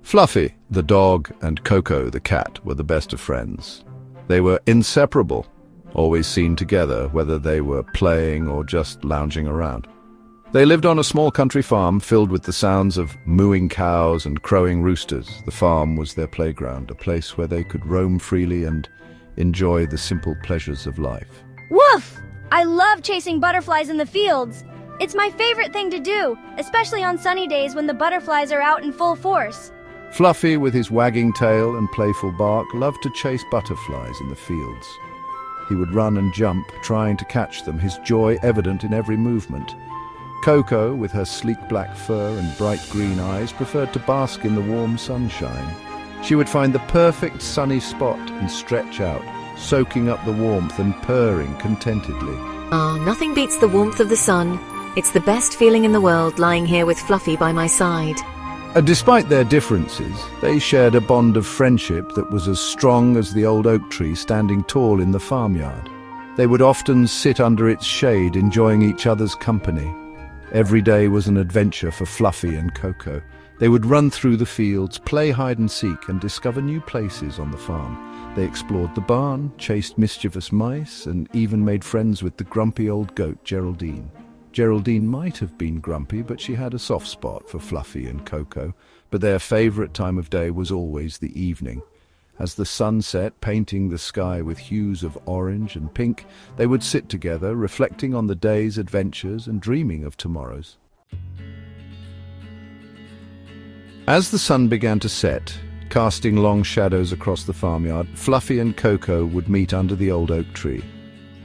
Fluffy, the dog, and Coco, the cat, were the best of friends. They were inseparable, always seen together, whether they were playing or just lounging around. They lived on a small country farm filled with the sounds of mooing cows and crowing roosters. The farm was their playground, a place where they could roam freely and enjoy the simple pleasures of life. Woof! I love chasing butterflies in the fields. It's my favorite thing to do, especially on sunny days when the butterflies are out in full force. Fluffy, with his wagging tail and playful bark, loved to chase butterflies in the fields. He would run and jump, trying to catch them, his joy evident in every movement. Coco, with her sleek black fur and bright green eyes, preferred to bask in the warm sunshine. She would find the perfect sunny spot and stretch out, soaking up the warmth and purring contentedly. Nothing beats the warmth of the sun. It's the best feeling in the world, lying here with Fluffy by my side. Despite their differences, they shared a bond of friendship that was as strong as the old oak tree standing tall in the farmyard. They would often sit under its shade, enjoying each other's company. Every day was an adventure for Fluffy and Coco. They would run through the fields, play hide and seek, and discover new places on the farm. They explored the barn, chased mischievous mice, and even made friends with the grumpy old goat, Geraldine. Geraldine might have been grumpy, but she had a soft spot for Fluffy and Coco. But their favorite time of day was always the evening. As the sun set, painting the sky with hues of orange and pink, they would sit together, reflecting on the day's adventures and dreaming of tomorrow's. As the sun began to set, casting long shadows across the farmyard, Fluffy and Coco would meet under the old oak tree.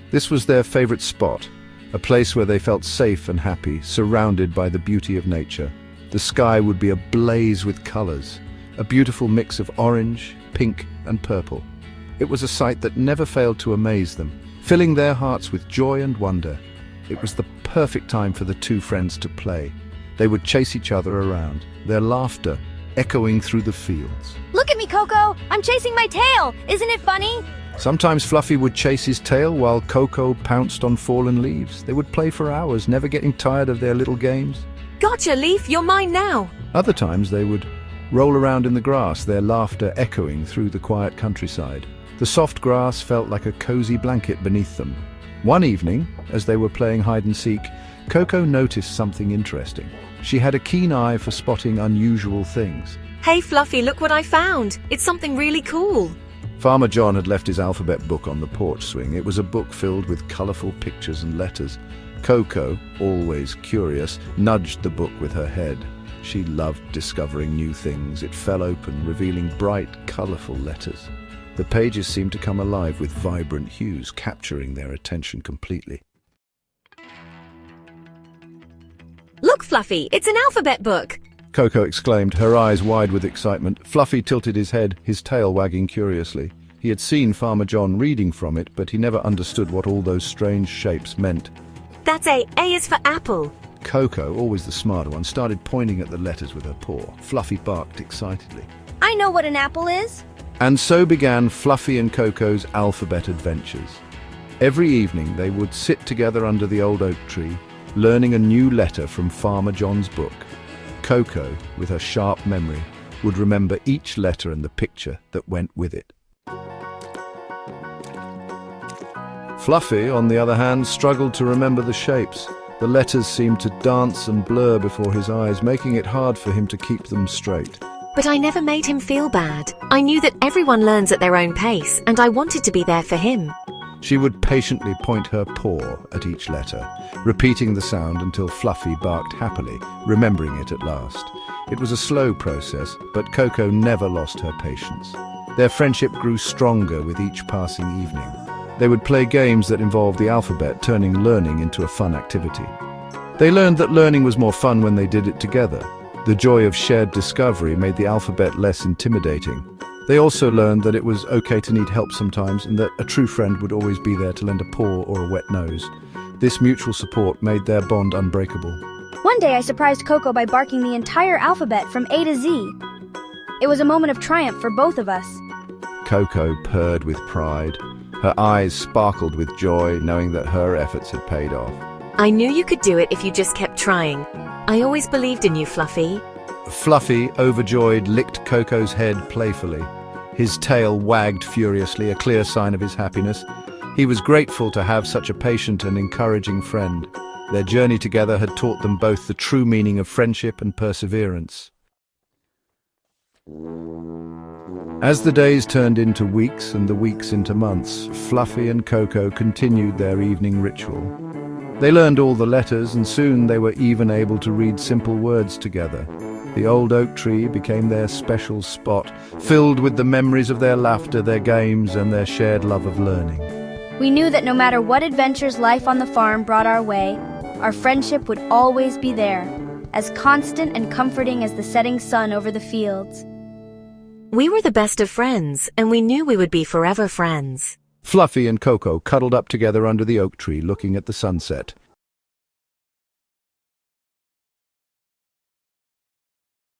This was their favorite spot, a place where they felt safe and happy, surrounded by the beauty of nature. The sky would be ablaze with colors, a beautiful mix of orange, pink, and purple. It was a sight that never failed to amaze them, filling their hearts with joy and wonder. It was the perfect time for the two friends to play. They would chase each other around, their laughter echoing through the fields. Look at me, Coco! I'm chasing my tail! Isn't it funny? Sometimes Fluffy would chase his tail while Coco pounced on fallen leaves. They would play for hours, never getting tired of their little games. Gotcha, Leaf! You're mine now! Other times they would roll around in the grass, their laughter echoing through the quiet countryside. The soft grass felt like a cozy blanket beneath them. One evening, as they were playing hide and seek, Coco noticed something interesting. She had a keen eye for spotting unusual things. Hey, Fluffy, look what I found! It's something really cool! Farmer John had left his alphabet book on the porch swing. It was a book filled with colorful pictures and letters. Coco, always curious, nudged the book with her head. She loved discovering new things. It fell open, revealing bright, colorful letters. The pages seemed to come alive with vibrant hues, capturing their attention completely. Look, Fluffy, it's an alphabet book! Coco exclaimed, her eyes wide with excitement. Fluffy tilted his head, his tail wagging curiously. He had seen Farmer John reading from it, but he never understood what all those strange shapes meant. That's A. A is for apple. Coco, always the smarter one, started pointing at the letters with her paw. Fluffy barked excitedly. I know what an apple is. And so began Fluffy and Coco's alphabet adventures. Every evening they would sit together under the old oak tree, learning a new letter from Farmer John's book. Coco, with her sharp memory, would remember each letter and the picture that went with it. Fluffy, on the other hand, struggled to remember the shapes. The letters seemed to dance and blur before his eyes, making it hard for him to keep them straight. But I never made him feel bad. I knew that everyone learns at their own pace, and I wanted to be there for him. She would patiently point her paw at each letter, repeating the sound until Fluffy barked happily, remembering it at last. It was a slow process, but Coco never lost her patience. Their friendship grew stronger with each passing evening. They would play games that involved the alphabet, turning learning into a fun activity. They learned that learning was more fun when they did it together. The joy of shared discovery made the alphabet less intimidating. They also learned that it was okay to need help sometimes, and that a true friend would always be there to lend a paw or a wet nose. This mutual support made their bond unbreakable. One day I surprised Coco by barking the entire alphabet from A to Z. It was a moment of triumph for both of us. Coco purred with pride. Her eyes sparkled with joy, knowing that her efforts had paid off. I knew you could do it if you just kept trying. I always believed in you, Fluffy. Fluffy, overjoyed, licked Coco's head playfully. His tail wagged furiously, a clear sign of his happiness. He was grateful to have such a patient and encouraging friend. Their journey together had taught them both the true meaning of friendship and perseverance. As the days turned into weeks and the weeks into months, Fluffy and Coco continued their evening ritual. They learned all the letters, and soon they were even able to read simple words together. The old oak tree became their special spot, filled with the memories of their laughter, their games, and their shared love of learning. We knew that no matter what adventures life on the farm brought our way, our friendship would always be there, as constant and comforting as the setting sun over the fields. We were the best of friends, and we knew we would be forever friends. Fluffy and Coco cuddled up together under the oak tree, looking at the sunset.